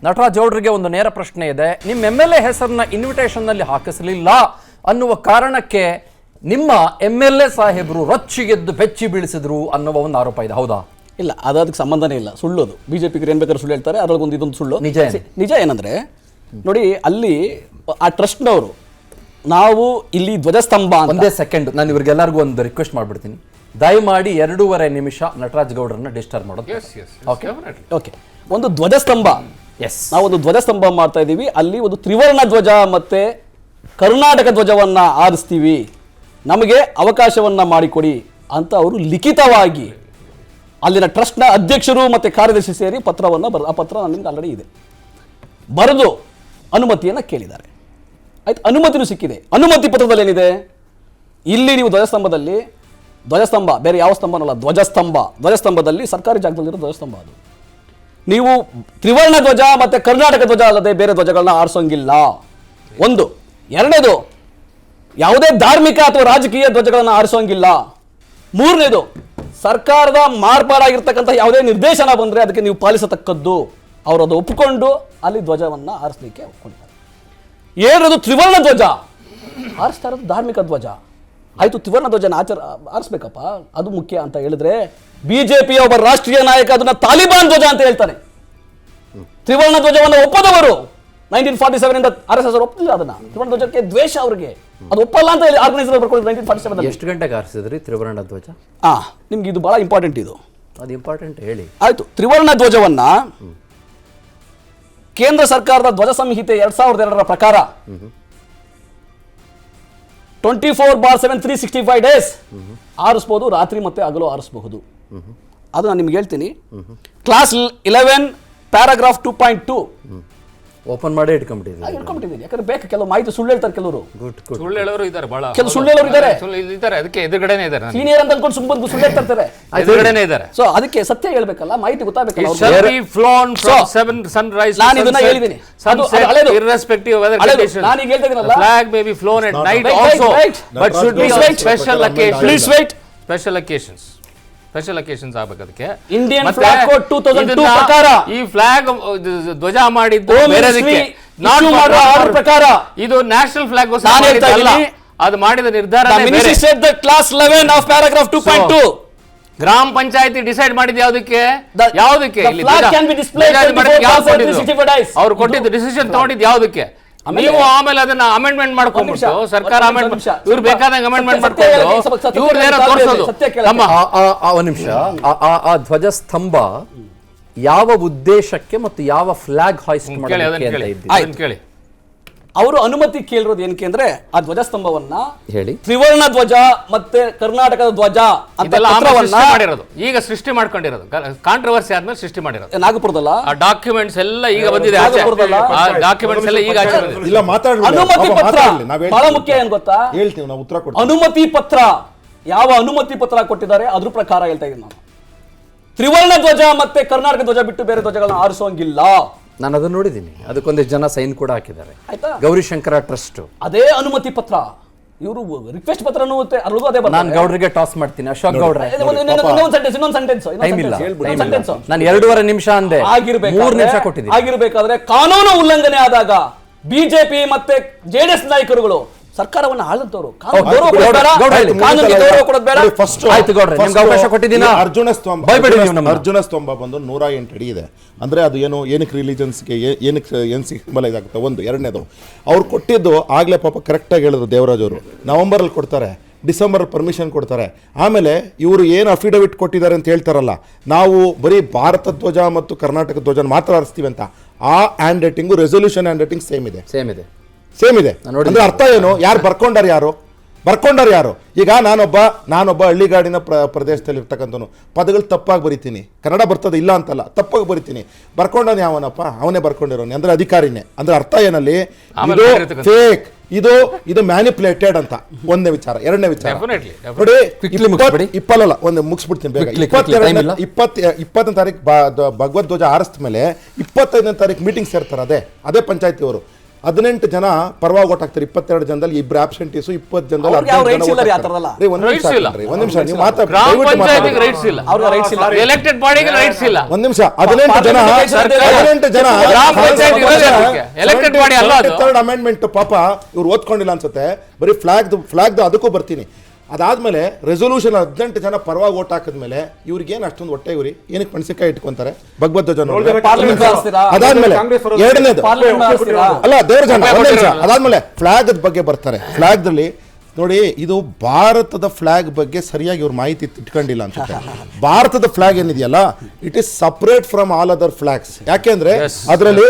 ನಟರಾಜ್ ಗೌಡ್ರಿಗೆ ಒಂದು ನೇರ ಪ್ರಶ್ನೆ ಇದೆ. ನಿಮ್ಮ MLA ಹೆಸರನ್ನ ಇನ್ವಿಟೇಷನ್ ನಲ್ಲಿ ಹಾಕಿಸಲಿಲ್ಲ ಅನ್ನುವ ಕಾರಣಕ್ಕೆ ನಿಮ್ಮ MLA ಸಾಹೇಬರು ರೊಚ್ಚಿಗೆದ್ದು ಬೆಚ್ಚಿ ಬೀಳಿಸಿದ್ರು ಅನ್ನುವ ಒಂದು ಆರೋಪ ಇದೆ, ಹೌದಾ? ಇಲ್ಲ, ಅದಕ್ಕೆ ಸಂಬಂಧನೇ ಇಲ್ಲ. ಸುಳ್ಳು ಅದು. ಬಿಜೆಪಿಗೆ ಏನ್ ಬೇಕಾದ್ರೂ ಸುಳ್ಳು ಹೇಳ್ತಾರೆ, ಅದರೊಂದು ಇದೊಂದು ಸುಳ್ಳು. ನಿಜ ಏನಂದ್ರೆ ನೋಡಿ, ಅಲ್ಲಿ ಆ ಟ್ರಸ್ಟ್ನವರು ನಾವು ಇಲ್ಲಿ ಧ್ವಜಸ್ತಂಭ. ಒಂದೇ ಸೆಕೆಂಡ್, ನಾನು ಇವ್ರಿಗೆಲ್ಲರಿಗೂ ಒಂದು ರಿಕ್ವೆಸ್ಟ್ ಮಾಡ್ಬಿಡ್ತೀನಿ, ದಯಮಾಡಿ 2.5 ನಿಮಿಷ ನಟರಾಜ್ ಗೌಡ್ರನ್ನ ಡಿಸ್ಟರ್ಬ್ ಮಾಡೋದು. ಓಕೆ, ಒಂದು ಧ್ವಜಸ್ತಂಭ, ನಾವೊಂದು ಧ್ವಜಸ್ತಂಭ ಮಾಡ್ತಾ ಇದ್ದೀವಿ. ಅಲ್ಲಿ ಒಂದು ತ್ರಿವರ್ಣ ಧ್ವಜ ಮತ್ತೆ ಕರ್ನಾಟಕ ಧ್ವಜವನ್ನ ಆರಿಸ್ತೀವಿ, ನಮಗೆ ಅವಕಾಶವನ್ನ ಮಾಡಿಕೊಡಿ ಅಂತ ಅವರು ಲಿಖಿತವಾಗಿ ಅಲ್ಲಿನ ಟ್ರಸ್ಟ್ನ ಅಧ್ಯಕ್ಷರು ಮತ್ತೆ ಕಾರ್ಯದರ್ಶಿ ಸೇರಿ ಪತ್ರವನ್ನು ಆ ಪತ್ರ ನಿಮ್ಗೆ ಆಲ್ರೆಡಿ ಇದೆ, ಬರೆದು ಅನುಮತಿಯನ್ನು ಕೇಳಿದ್ದಾರೆ. ಆಯ್ತು, ಅನುಮತಿನೂ ಸಿಕ್ಕಿದೆ. ಅನುಮತಿ ಪತ್ರದಲ್ಲಿ ಏನಿದೆ, ಇಲ್ಲಿ ನೀವು ಧ್ವಜಸ್ತಂಭದಲ್ಲಿ, ಧ್ವಜಸ್ತಂಭ ಬೇರೆ ಯಾವ ಸ್ತಂಭನಲ್ಲ, ಧ್ವಜಸ್ತಂಭದಲ್ಲಿ ಸರ್ಕಾರಿ ಜಾಗದಲ್ಲಿರೋ ಧ್ವಜಸ್ತಂಭ ಅದು. ನೀವು ತ್ರಿವರ್ಣ ಧ್ವಜ ಮತ್ತೆ ಕರ್ನಾಟಕ ಧ್ವಜ ಅಲ್ಲದೆ ಬೇರೆ ಧ್ವಜಗಳನ್ನ ಆರಿಸೋಂಗಿಲ್ಲ. ಒಂದು. ಎರಡನೇದು, ಯಾವುದೇ ಧಾರ್ಮಿಕ ಅಥವಾ ರಾಜಕೀಯ ಧ್ವಜಗಳನ್ನು ಆರಿಸೋಂಗಿಲ್ಲ. ಮೂರನೇದು, ಸರ್ಕಾರದ ಮಾರ್ಪಾಡಾಗಿರ್ತಕ್ಕಂಥ ಯಾವುದೇ ನಿರ್ದೇಶನ ಬಂದರೆ ಅದಕ್ಕೆ ನೀವು ಪಾಲಿಸತಕ್ಕದ್ದು. ಅವರು ಅದು ಒಪ್ಪಿಕೊಂಡು ಅಲ್ಲಿ ಧ್ವಜವನ್ನು ಆರಿಸಲಿಕ್ಕೆ ಒಪ್ಕೊಂಡಿದ್ದಾರೆ. ಏಳನೇದು, ತ್ರಿವರ್ಣ ಧ್ವಜ ಆರಿಸ್ತಾ ಇರೋದು ಧಾರ್ಮಿಕ ಧ್ವಜ. ಆಯ್ತು, ತ್ರಿವರ್ಣ ಧ್ವಜನ ಆರಿಸ್ಬೇಕಪ್ಪ, ಅದು ಮುಖ್ಯ ಅಂತ ಹೇಳಿದ್ರೆ ಬಿಜೆಪಿಯ ಒಬ್ಬ ರಾಷ್ಟ್ರೀಯ ನಾಯಕ ಅದನ್ನ ತಾಲಿಬಾನ್ ಧ್ವಜ ಅಂತ ಹೇಳ್ತಾನೆ. ತ್ರಿವರ್ಣ ಧ್ವಜವನ್ನು ಒಪ್ಪದವರು 1947 ಇಂದ RSS ಒಪ್ಪಲಿಲ್ಲ ಅದನ್ನ. ತ್ರಿವರ್ಣ ಧ್ವಜಕ್ಕೆ ದ್ವೇಷ ಅವರಿಗೆ, ಅದು ಒಪ್ಪಲ್ಲ ಅಂತ ಹೇಳಿ ಆರ್ಗನೈಸರ್ ಬರ್ಕೊಂಡು 1947 ಎಷ್ಟು ಗಂಟೆಗೆ ಆರಿಸಿದ್ರಿ ತ್ರಿವರ್ಣ ಧ್ವಜ? ನಿಮ್ಗೆ ಇದು ಬಹಳ ಇಂಪಾರ್ಟೆಂಟ್, ಇದು ಅದು ಇಂಪಾರ್ಟೆಂಟ್ ಹೇಳಿ. ಆಯ್ತು, ತ್ರಿವರ್ಣ ಧ್ವಜವನ್ನ ಕೇಂದ್ರ ಸರ್ಕಾರದ ಧ್ವಜ ಸಂಹಿತೆ 2002ರ ಪ್ರಕಾರ 24/7 365 ಡೇಸ್ ಆರಿಸಬಹುದು, ರಾತ್ರಿ ಮತ್ತೆ ಹಗಲು ಆರಿಸಬಹುದು. ಅದು ನಾನು ನಿಮ್ಗೆ ಹೇಳ್ತೀನಿ. ಕ್ಲಾಸ್ 11 ಪ್ಯಾರಾಗ್ರಾಫ್ 2.2 ಓಪನ್ ಮಾಡಿ ಇಟ್ಕೊಂಡ್ಬಿಟ್ಟಿದ್ದೀನಿ. ಯಾಕಂದ್ರೆ ಬೇಕು, ಕೆಲವು ಮಾಹಿತಿ ಸುಳ್ಳು ಹೇಳ್ತಾರೆ, ಕೆಲವರು ಸುಳ್ಳು ಹೇಳೋರು ಇದ್ದಾರೆ, ಬಹಳ ಕೆಲವು ಸುಳ್ಳು ಹೇಳೋರು ಇದ್ದಾರೆ, ಅದಕ್ಕೆ ಎದುರುಗಡೆನೇ ಇದ್ದಾರೆ, ಸೀನಿಯರ್ ಅಂತ ಅನ್ಕೊಂಡು ಸುಮ್ಮನೆ ಸುಳ್ಳು ಹೇಳ್ತಾರೆ, ಎದುರುಗಡೆನೇ ಇದ್ದಾರೆ. ಸೊ ಅದಕ್ಕೆ ಸತ್ಯ ಹೇಳ್ಬೇಕಲ್ಲ, ಮಾಹಿತಿ ಗೊತ್ತಾಗಬೇಕಲ್ಲ. ನಾನು ಇದನ್ನ ಹೇಳಿದ್ದೀನಿ, irrespective of weather conditions, ನಾನು ಈಗ ಹೇಳ್ತಾ ಇದ್ದೀನಲ್ಲ, flag may be flown at night also, but should be on special occasions. Please wait. Special occasions ಆಗಬೇಕು. ಅದಕ್ಕೆ ಇಂಡಿಯನ್ ಫ್ಲಾಗ್ ಕೋಡ್ 2002 ಪ್ರಕಾರ ಈ ಫ್ಲಾಗ್ ಧ್ವಜ ಮಾಡಿದ್ದು ಬೇರೆದಕ್ಕೆ ಪ್ರಕಾರ ಇದು ನ್ಯಾಷನಲ್ ಫ್ಲಾಗ್ ಅದು ಮಾಡಿದ ನಿರ್ಧಾರ. ಕ್ಲಾಸ್ 11 ಆಫ್ ಪ್ಯಾರಾಗ್ರಾಫ್ 2.2 ಗ್ರಾಮ ಪಂಚಾಯತಿ ಡಿಸೈಡ್ ಮಾಡಿದ ಯಾವುದಕ್ಕೆ ಅವ್ರು ಕೊಟ್ಟಿದ್ದು ಡಿಸಿಷನ್ ತಗೊಂಡಿದ್ದು ಯಾವುದಕ್ಕೆ? ನೀವು ಆಮೇಲೆ ಅದನ್ನ ಅಮೆಂಡ್ಮೆಂಟ್ ಮಾಡ್ಕೊಂಡ್ಬಿಟ್ಟು ಸರ್ಕಾರ ಇವ್ರು ಬೇಕಾದಂಗೆ ಅಮೆಂಡ್ಮೆಂಟ್ ಮಾಡ್ಕೊಂಡು ಇವ್ರದೇನೋ ತೋರಿಸೋದು. ಒಂದು ನಿಮಿಷ, ಆ ಧ್ವಜಸ್ತಂಭ ಯಾವ ಉದ್ದೇಶಕ್ಕೆ ಮತ್ತು ಯಾವ ಫ್ಲಾಗ್ ಹಾಯಿಸ್ಟ್ ಕೇಳಿ. ಅವರು ಅನುಮತಿ ಕೇಳಿರೋದು ಏನಕ್ಕೆ ಅಂದ್ರೆ ಆ ಧ್ವಜಸ್ತಂಭವನ್ನ ಹೇಳಿ, ತ್ರಿವರ್ಣ ಧ್ವಜ ಮತ್ತೆ ಕರ್ನಾಟಕದ ಧ್ವಜ ಮಾಡಿರೋದು, ಈಗ ಸೃಷ್ಟಿ ಮಾಡ್ಕೊಂಡಿರೋದು, ಕಾಂಟ್ರವರ್ಸಿ ಆದ್ಮೇಲೆ ಸೃಷ್ಟಿ ಮಾಡಿರೋದು. ನಾಗಪುರದಲ್ಲ ಆ ಡಾಕ್ಯುಮೆಂಟ್ಸ್ ಎಲ್ಲ ಈಗ ಬಂದಿದೆ, ಡಾಕ್ಯುಮೆಂಟ್ಸ್ ಎಲ್ಲ ಈಗ ಅನುಮತಿ ಪತ್ರ ಬಹಳ ಮುಖ್ಯ. ಏನ್ ಗೊತ್ತಾ, ಹೇಳ್ತೀವಿ ನಾವು ಉತ್ತರ ಕೊಡ್ತೀವಿ. ಅನುಮತಿ ಪತ್ರ, ಯಾವ ಅನುಮತಿ ಪತ್ರ ಕೊಟ್ಟಿದ್ದಾರೆ ಅದ್ರ ಪ್ರಕಾರ ಹೇಳ್ತಾ ಇದ್ದೀನಿ ನಾನು. ತ್ರಿವರ್ಣ ಧ್ವಜ ಮತ್ತೆ ಕರ್ನಾಟಕ ಧ್ವಜ ಬಿಟ್ಟು ಬೇರೆ ಧ್ವಜಗಳನ್ನ ಆರಿಸೋಂಗಿಲ್ಲ. ನಾನು ಅದನ್ನ ನೋಡಿದ್ದೀನಿ, ಅದಕ್ಕೊಂದಿಷ್ಟು ಜನ ಸೈನ್ ಕೂಡ ಹಾಕಿದ್ದಾರೆ. ಗೌರಿಶಂಕರ ಟ್ರಸ್ಟ್ ಅದೇ ಅನುಮತಿ ಪತ್ರ, ಇವರು ರಿಕ್ವೆಸ್ಟ್ ಪತ್ರನೂ ಅದೇ. ನಾನು ಗೌಡ್ರಿಗೆ ಟಾಸ್ ಮಾಡ್ತೀನಿ. ಅಶೋಕ್ ಗೌಡ್ರೆ, ಇನ್ನೊಂದು ಸೆಂಟೆನ್ಸ್ ನಾನು 2.5 ನಿಮಿಷ ಅಂದೆ, 3 ನಿಮಿಷ ಕೊಟ್ಟಿದ್ದೀನಿ. ಆಗಿರ್ಬೇಕಾದ್ರೆ ಕಾನೂನು ಉಲ್ಲಂಘನೆ ಆದಾಗ ಬಿಜೆಪಿ ಮತ್ತೆ ಜೆಡಿಎಸ್ ನಾಯಕರುಗಳು ಸರ್ಕಾರವನ್ನು ಆಳಂತವರು ಅರ್ಜುನ ಸ್ತಂಭ ಬಂದು 108 ಅಡಿ ಇದೆ. ಅಂದ್ರೆ ಅದು ಏನಕ್ಕೆ ರಿಲಿಜನ್ಸ್ಗೆ ಏನು ಸಿಂಬಲ್ ಇದಾಗುತ್ತೆ. ಒಂದು. ಎರಡನೇದು, ಅವ್ರು ಕೊಟ್ಟಿದ್ದು ಆಗ್ಲೇ ಪಾಪ ಕರೆಕ್ಟಾಗಿ ಹೇಳಿದ್ರು ದೇವರಾಜ್ ಅವರು, ನವೆಂಬರಲ್ಲಿ ಕೊಡ್ತಾರೆ, ಡಿಸೆಂಬರ್ ಪರ್ಮಿಷನ್ ಕೊಡ್ತಾರೆ. ಆಮೇಲೆ ಇವರು ಏನು ಅಫಿಡವಿಟ್ ಕೊಟ್ಟಿದ್ದಾರೆ ಅಂತ ಹೇಳ್ತಾರಲ್ಲ, ನಾವು ಬರೀ ಭಾರತ ಧ್ವಜ ಮತ್ತು ಕರ್ನಾಟಕ ಧ್ವಜ ಮಾತ್ರ ಆರಿಸ್ತೀವಿ ಅಂತ, ಆ hand writing resolution hand writing same ಇದೆ. ಅಂದ್ರೆ ಅರ್ಥ ಏನು, ಯಾರು ಬರ್ಕೊಂಡಾರ ಯಾರು? ಈಗ ನಾನೊಬ್ಬ ಹಳ್ಳಿಗಾಡಿನ ಪ್ರದೇಶದಲ್ಲಿ ಇರ್ತಕ್ಕಂಥನು, ಪದಗಳು ತಪ್ಪಾಗಿ ಬರಿತೀನಿ, ಕನ್ನಡ ಬರ್ತದೆ ಇಲ್ಲ ಅಂತಲ್ಲ, ತಪ್ಪಾಗಿ ಬರಿತೀನಿ, ಬರ್ಕೊಂಡವನು ಯಾವನಪ್ಪ, ಅವನೇ ಬರ್ಕೊಂಡಿರೋನು, ಅಂದ್ರೆ ಅಧಿಕಾರಿನೇ. ಅಂದ್ರೆ ಅರ್ಥ ಏನಲ್ಲಿ, ಇದು ಫೇಕ್, ಇದು ಮ್ಯಾನಿಪುಲೇಟೆಡ್ ಅಂತ. ಒಂದನೇ ವಿಚಾರ. ಎರಡನೇ ವಿಚಾರ ನೋಡಿ, ಇಪ್ಪಲ್ಲ ಒಂದು ಮುಗಿಸ್ಬಿಡ್ತೀನಿ ಬೇಗ. 20ನೇ ತಾರೀಕು ಭಗವದ್ ಧ್ವಜ ಆರಿಸಿದ ಮೇಲೆ 25ನೇ ತಾರೀಕು ಮೀಟಿಂಗ್ ಸೇರ್ತಾರೆ, ಅದೇ ಪಂಚಾಯತಿ ಅವರು. 18 ಜನ ಪರವಾಗಿ ಓಟ್ ಹಾಕ್ತಾರೆ, 22 ಜನದಲ್ಲಿ ಇಬ್ರು ಆಬ್ಸೆಂಟೀಸು, 20 ಜನದಲ್ಲಿ ಅವ್ರಿಗೆ ಯಾವ rights ಇಲ್ಲ ರೀ ಆ ಥರದಲ್ಲ. ಒಂದ್ ನಿಮಿಷ ನೀವು ಗ್ರಾಮ ಪಂಚಾಯತಿಗೆ ರೈಟ್ಸ್ ಇಲ್ಲ, ಎಲೆಕ್ಟೆಡ್ ಬಾಡಿಗೆ ರೈಟ್ಸ್ ಇಲ್ಲ. ಒಂದ್ ನಿಮಿಷ 18 ಜನ ಗ್ರಾಮ ಪಂಚಾಯತ್ ಎಲೆಕ್ಟೆಡ್ ಬಾಡಿ ಅಲ್ಲ ಅದು. ಅಮೆಂಡ್ಮೆಂಟ್ ಪಾಪ ಇವ್ರು ಓದ್ಕೊಂಡಿಲ್ಲ ಅನ್ಸುತ್ತೆ, ಬರೀ ಫ್ಲಾಗ್ ಅದಕ್ಕೂ ಬರ್ತೀನಿ. ಅದಾದ್ಮೇಲೆ ರೆಸೊಲ್ಯೂಷನ್ 18 ಜನ ಪರವಾಗಿ ಓಟ್ ಹಾಕಿದ್ಮೇಲೆ ಇವ್ರಿಗೇನು ಅಷ್ಟೊಂದು ಹೊಟ್ಟೆ ಇವ್ರಿ ಏನಕ್ಕೆ ಮೆಣಸಿನಕಾಯಿ ಇಟ್ಕೊಂತಾರೆ ಭಗವದ್ ಜನ. ಅದಾದ್ಮೇಲೆ ಎರಡನೇದು ಅಲ್ಲ ದೇವ್ರ ಜನ. ಅದಾದ್ಮೇಲೆ ಫ್ಲಾಗ್ ಬಗ್ಗೆ ಬರ್ತಾರೆ. ಫ್ಲಾಗ್ ದಲ್ಲಿ ನೋಡಿ, ಇದು ಭಾರತದ ಫ್ಲಾಗ್ ಬಗ್ಗೆ ಸರಿಯಾಗಿ ಇವ್ರು ಮಾಹಿತಿ ಇಟ್ಕೊಂಡಿಲ್ಲ ಅನ್ಸುತ್ತೆ. ಭಾರತದ ಫ್ಲಾಗ್ ಏನಿದೆಯಲ್ಲ, it is separate from all other flags. ಯಾಕೆಂದ್ರೆ ಅದರಲ್ಲಿ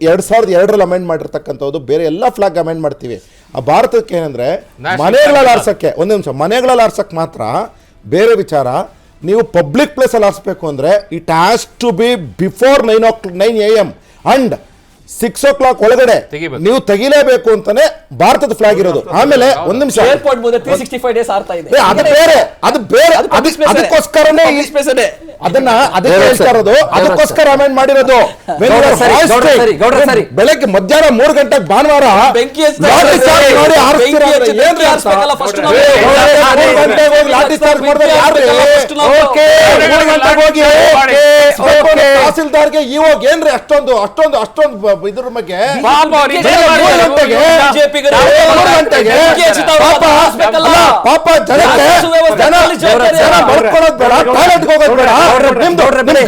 2002 ಅಮೆಂಡ್ ಮಾಡಿರ್ತಕ್ಕಂಥದ್ದು ಬೇರೆ ಎಲ್ಲ ಫ್ಲಾಗ್ ಅಮೆಂಡ್ ಮಾಡ್ತೀವಿ. ಆ ಭಾರತಕ್ಕೆ ಏನಂದ್ರೆ ಮನೆಗಳಲ್ಲಿ ಆರ್ಸಕ್ಕೆ, ಒಂದ್ ನಿಮಿಷ, ಮನೆಗಳಲ್ಲಿ ಆರ್ಸಕ್ ಮಾತ್ರ ಬೇರೆ ವಿಚಾರ. ನೀವು ಪಬ್ಲಿಕ್ ಪ್ಲೇಸ್ ಅಲ್ಲಿ ಆರಿಸಬೇಕು ಅಂದ್ರೆ it has to be before 9 AM and 6 o'clock ಒಳಗಡೆ ನೀವು ತೆಗಿಲೇಬೇಕು ಅಂತಾನೆ ಭಾರತದ ಫ್ಲಾಗ್ ಇರೋದು. ಆಮೇಲೆ ಒಂದ್ ನಿಮಿಷ, ಏರ್ಪೋರ್ಟ್ ಮುಂದೆ 365 days ಆರ್ತಾ ಇದೆ. ಅದು ಬೇರೆ ಅದಕ್ಕೋಸ್ಕರನೇ ಅದಕ್ಕೆ ಹೇಳ್ತಾ ಇರೋದು, ಅದಕ್ಕೋಸ್ಕರ ಅಮೆಂಡ್ ಮಾಡಿರೋದು. ಬೆಳಗ್ಗೆ ಮಧ್ಯಾಹ್ನ 3 ಗಂಟೆಗೆ ಭಾನುವಾರ ಬೆಂಕಿ ತಹಸೀಲ್ದಾರ್ಗೆ ಇವಾಗ ಏನ್ರಿ ಅಷ್ಟೊಂದು ಇದ್ರ ಬಗ್ಗೆ ಪಾಪ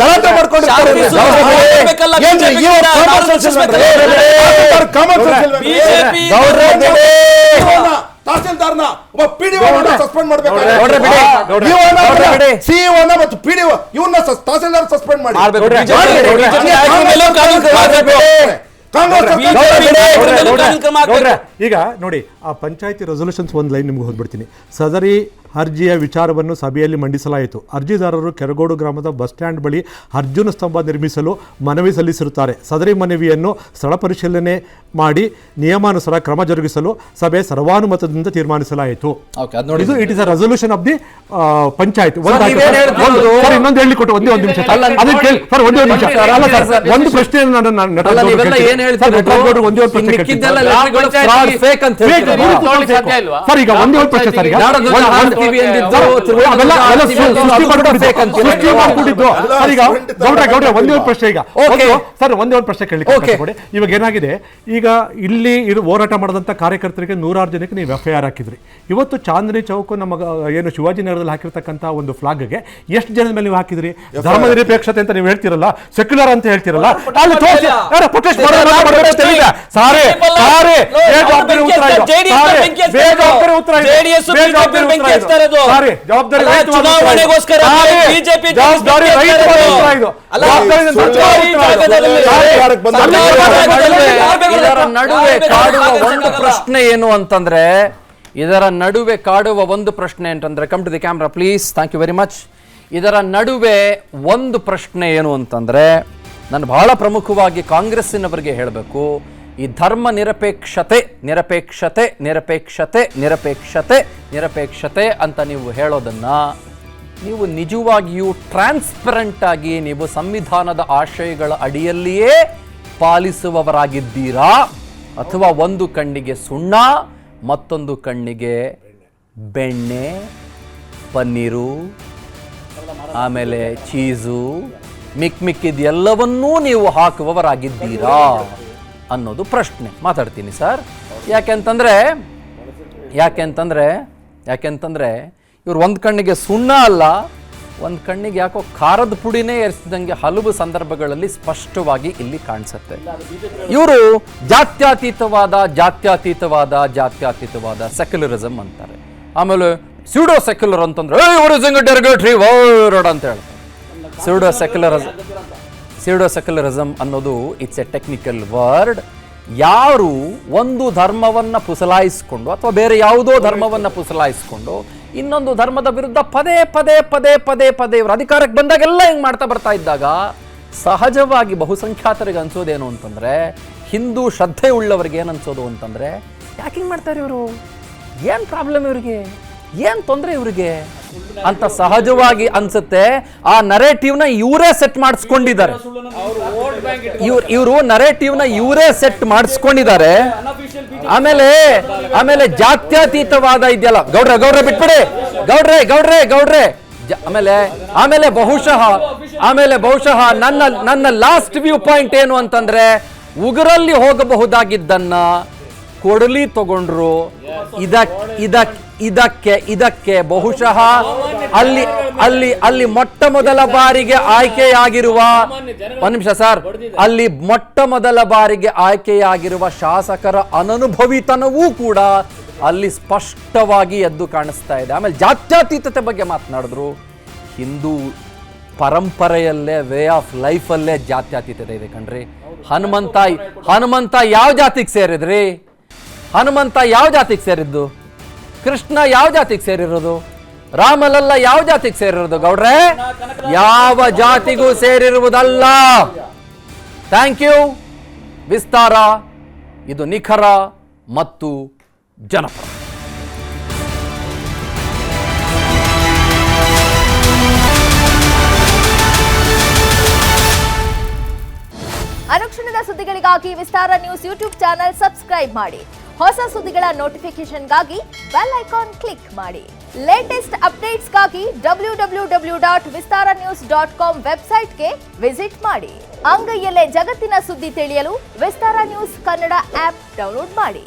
ಗಲಾಟೆ ಮಾಡ್ಕೊಂಡು ತಹಸೀಲ್ದಾರ್ನ ಸಸ್ಪೆಂಡ್ ಮಾಡಬೇಕು, ಸಿಇಒನ ಮತ್ತು ಪಿಡಿಒ ಇವನ್ನ ತಹಸೀಲ್ದಾರ್ ಸಸ್ಪೆಂಡ್ ಮಾಡಿ. ಈಗ ನೋಡಿ, ಆ ಪಂಚಾಯತಿ ರೆಸೊಲ್ಯೂಷನ್ಸ್ ಒಂದು ಲೈನ್ ನಿಮ್ಗೆ ಹೋಗ್ಬಿಡ್ತೀನಿ. ಸದರಿ ಅರ್ಜಿಯ ವಿಚಾರವನ್ನು ಸಭೆಯಲ್ಲಿ ಮಂಡಿಸಲಾಯಿತು. ಅರ್ಜಿದಾರರು ಕೆರಗೋಡು ಗ್ರಾಮದ ಬಸ್ ಸ್ಟ್ಯಾಂಡ್ ಬಳಿ ಅರ್ಜುನ ಸ್ತಂಭ ನಿರ್ಮಿಸಲು ಮನವಿ ಸಲ್ಲಿಸಿರುತ್ತಾರೆ. ಸದರಿ ಮನವಿಯನ್ನು ಸ್ಥಳ ಪರಿಶೀಲನೆ ಮಾಡಿ ನಿಯಮಾನುಸಾರ ಕ್ರಮ ಜರುಗಿಸಲು ಸಭೆ ಸರ್ವಾನುಮತದಿಂದ ತೀರ್ಮಾನಿಸಲಾಯಿತು. ಇದು it is a resolution of the panchayat. ಇನ್ನೊಂದು ಹೇಳಿ ಕೊಟ್ಟು ಒಂದೇ ಒಂದು ನಿಮಿಷ ಸರ್, ಒಂದೇ ಒಂದು ನಿಮಿಷ. ಒಂದು ಪ್ರಶ್ನೆ ಸರ್, ಈಗ ಒಂದೇ ಒಂದು ಪ್ರಶ್ನೆ ಸರ್, ಒಂದೇ ಒಂದು ಪ್ರಶ್ನೆ. ಈಗ ಸರ್ ಒಂದೇ ಒಂದು ಪ್ರಶ್ನೆ ಕೇಳಿ. ಇವಾಗ ಏನಾಗಿದೆ, ಈಗ ಇಲ್ಲಿ ಹೋರಾಟ ಮಾಡಿದಂತ ಕಾರ್ಯಕರ್ತರಿಗೆ 106 ಜನಕ್ಕೆ ನೀವು FIR ಹಾಕಿದ್ರಿ. ಇವತ್ತು ಚಾಂದಿನಿ ಚೌಕ್ ನಮ್ಮ ಏನು ಶಿವಾಜಿ ನಗರದಲ್ಲಿ ಹಾಕಿರ್ತಕ್ಕಂಥ ಒಂದು ಫ್ಲಾಗ್ಗೆ ಎಷ್ಟು ಜನದ ಮೇಲೆ ನೀವು ಹಾಕಿದ್ರಿ? ಧರ್ಮ ನಿರಪೇಕ್ಷತೆ ಅಂತ ನೀವು ಹೇಳ್ತಿರಲ್ಲ, ಸೆಕ್ಯುಲರ್ ಅಂತ ಹೇಳ್ತಿರಲ್ಲ, ಅಲ್ಲಿ ಪ್ರೊಟೆಸ್ಟ್ ಇದರ ನಡುವೆ ಕಾಡುವ ಒಂದು ಪ್ರಶ್ನೆ ಅಂತಂದ್ರೆ, come to the camera please, thank you very much. ಇದರ ನಡುವೆ ಒಂದು ಪ್ರಶ್ನೆ ಏನು ಅಂತಂದ್ರೆ, ನಾನು ಬಹಳ ಪ್ರಮುಖವಾಗಿ ಕಾಂಗ್ರೆಸ್ಸಿನವರಿಗೆ ಹೇಳಬೇಕು, ಈ ಧರ್ಮ ನಿರಪೇಕ್ಷತೆ ನಿರಪೇಕ್ಷತೆ ನಿರಪೇಕ್ಷತೆ ನಿರಪೇಕ್ಷತೆ ನಿರಪೇಕ್ಷತೆ ಅಂತ ನೀವು ಹೇಳೋದನ್ನ ನೀವು ನಿಜವಾಗಿಯೂ ಟ್ರಾನ್ಸ್ಪರೆಂಟ್ ಆಗಿ ನೀವು ಸಂವಿಧಾನದ ಆಶಯಗಳ ಅಡಿಯಲ್ಲಿಯೇ ಪಾಲಿಸುವವರಾಗಿದ್ದೀರಾ, ಅಥವಾ ಒಂದು ಕಣ್ಣಿಗೆ ಸುಣ್ಣ ಮತ್ತೊಂದು ಕಣ್ಣಿಗೆ ಬೆಣ್ಣೆ, ಪನ್ನೀರು, ಆಮೇಲೆ ಚೀಸು, ಮಿಕ್ಕಿದೆಲ್ಲವನ್ನೂ ನೀವು ಹಾಕುವವರಾಗಿದ್ದೀರಾ ಅನ್ನೋದು ಪ್ರಶ್ನೆ. ಮಾತಾಡ್ತೀನಿ ಸರ್. ಯಾಕೆಂತಂದ್ರೆ ಇವ್ರು ಒಂದು ಕಣ್ಣಿಗೆ ಸುಣ್ಣ ಅಲ್ಲ, ಒಂದು ಕಣ್ಣಿಗೆ ಯಾಕೋ ಖಾರದ ಪುಡಿನೇ ಎರಿಸಿದಂಗೆ ಹಲವು ಸಂದರ್ಭಗಳಲ್ಲಿ ಸ್ಪಷ್ಟವಾಗಿ ಇಲ್ಲಿ ಕಾಣಿಸುತ್ತೆ. ಇವರು ಜಾತ್ಯತೀತವಾದ ಸೆಕ್ಯುಲರಿಸಮ್ ಅಂತಾರೆ. ಆಮೇಲೆ ಸ್ಯೂಡೋ ಸೆಕ್ಯುಲರ್ ಅಂತಂದ್ರೆ ಡೆರಗೇಟರಿ ವರ್ಡ್ ಅಂತ ಹೇಳ್ತಾರೆ. ಸ್ಯೂಡೋ ಸೆಕ್ಯುಲರಿಸಮ್ ಅನ್ನೋದು ಇಟ್ಸ್ ಎ ಟೆಕ್ನಿಕಲ್ ವರ್ಡ್. ಯಾರು ಒಂದು ಧರ್ಮವನ್ನ ಪುಸಲಾಯಿಸಿಕೊಂಡು ಅಥವಾ ಬೇರೆ ಯಾವುದೋ ಧರ್ಮವನ್ನ ಪುಸಲಾಯಿಸಿಕೊಂಡು ಇನ್ನೊಂದು ಧರ್ಮದ ವಿರುದ್ಧ ಪದೇ ಪದೇ ಪದೇ ಪದೇ ಪದೇ ಇವರು ಅಧಿಕಾರಕ್ಕೆ ಬಂದಾಗೆಲ್ಲ ಹಿಂಗೆ ಮಾಡ್ತಾ ಬರ್ತಾ ಇದ್ದಾಗ ಸಹಜವಾಗಿ ಬಹುಸಂಖ್ಯಾತರಿಗೆ ಅನ್ಸೋದೇನು ಅಂತಂದ್ರೆ, ಹಿಂದೂ ಶ್ರದ್ಧೆ ಉಳ್ಳವರಿಗೆ ಏನು ಅನ್ಸೋದು ಅಂತಂದ್ರೆ, ಯಾಕೆ ಹಿಂಗೆ ಮಾಡ್ತಾರೆ ಇವರು, ಏನು ಪ್ರಾಬ್ಲಮ್ ಇವರಿಗೆ, ಏನು ತೊಂದರೆ ಇವರಿಗೆ ಅಂತ ಸಹಜವಾಗಿ ಅನ್ಸುತ್ತೆ. ಆ ನರೇಟಿವ್ನ ಇವರೇ ಸೆಟ್ ಮಾಡಿಸ್ಕೊಂಡಿದ್ದಾರೆ. ಇವರು ನರೇಟಿವ್ನ ಇವರೇ ಸೆಟ್ ಮಾಡಿಸ್ಕೊಂಡಿದ್ದಾರೆ. ಆಮೇಲೆ ಜಾತ್ಯತೀತವಾದ ಇದೆಯಲ್ಲ, ಗೌಡ್ರೆ ಬಿಟ್ಬಿಡಿ, ಗೌಡ್ರೆ ಆಮೇಲೆ ಬಹುಶಃ ನನ್ನ ಲಾಸ್ಟ್ ವ್ಯೂ ಪಾಯಿಂಟ್ ಏನು ಅಂತಂದ್ರೆ, ಉಗುರಲ್ಲಿ ಹೋಗಬಹುದಾಗಿದ್ದನ್ನ ಕೊಡಲಿ ತಗೊಂಡ್ರು. ಇದಕ್ಕೆ ಬಹುಶಃ ಅಲ್ಲಿ ಮೊಟ್ಟ ಮೊದಲ ಬಾರಿಗೆ ಆಯ್ಕೆಯಾಗಿರುವ, ಒಂದು ನಿಮಿಷ ಸರ್, ಅಲ್ಲಿ ಮೊಟ್ಟ ಮೊದಲ ಬಾರಿಗೆ ಆಯ್ಕೆಯಾಗಿರುವ ಶಾಸಕರ ಅನನುಭವಿತನವೂ ಕೂಡ ಅಲ್ಲಿ ಸ್ಪಷ್ಟವಾಗಿ ಎದ್ದು ಕಾಣಿಸ್ತಾ ಇದೆ. ಆಮೇಲೆ ಜಾತ್ಯತೀತತೆ ಬಗ್ಗೆ ಮಾತನಾಡಿದ್ರು. ಹಿಂದೂ ಪರಂಪರೆಯಲ್ಲೇ, ವೇ ಆಫ್ ಲೈಫಲ್ಲೇ ಜಾತ್ಯತೀತತೆ ಇದೆ ಕಣ್ರಿ. ಹನುಮಂತ ಯಾವ ಜಾತಿಗೆ ಸೇರಿದ್ರಿ? ಹನುಮಂತ ಯಾವ ಜಾತಿಗೆ ಸೇರಿದ್ದು? ಕೃಷ್ಣ ಯಾವ ಜಾತಿಗೆ ಸೇರಿರೋದು? ರಾಮಲಲ್ಲ ಯಾವ ಜಾತಿಗೆ ಸೇರಿರೋದು? ಗೌಡ್ರೆ, ಯಾವ ಜಾತಿಗೂ ಸೇರಿರುವುದಲ್ಲ. Thank you. ವಿಸ್ತಾರ ಇದು ನಿಖರ ಮತ್ತು ಜನಪರ. ಅನುಕ್ಷಣದ ಸುದ್ದಿಗಳಿಗಾಗಿ ವಿಸ್ತಾರ ನ್ಯೂಸ್ ಯೂಟ್ಯೂಬ್ ಚಾನೆಲ್ ಸಬ್ಸ್ಕ್ರೈಬ್ ಮಾಡಿ. ಹೊಸ ಸುದ್ದಿಗಳ ನೋಟಿಫಿಕೇಶನ್ಗಾಗಿ ಬೆಲ್ ಐಕಾನ್ ಕ್ಲಿಕ್ ಮಾಡಿ. ಲೇಟೆಸ್ಟ್ ಅಪ್ಡೇಟ್ಸ್ಗಾಗಿ www.vistaranews.com ವೆಬ್ಸೈಟ್ಗೆ ವಿಸಿಟ್ ಮಾಡಿ. ಅಂಗೈಯಲ್ಲೇ ಜಗತ್ತಿನ ಸುದ್ದಿ ತಿಳಿಯಲು ವಿಸ್ತಾರ ನ್ಯೂಸ್ ಕನ್ನಡ ಆಪ್ ಡೌನ್ಲೋಡ್ ಮಾಡಿ.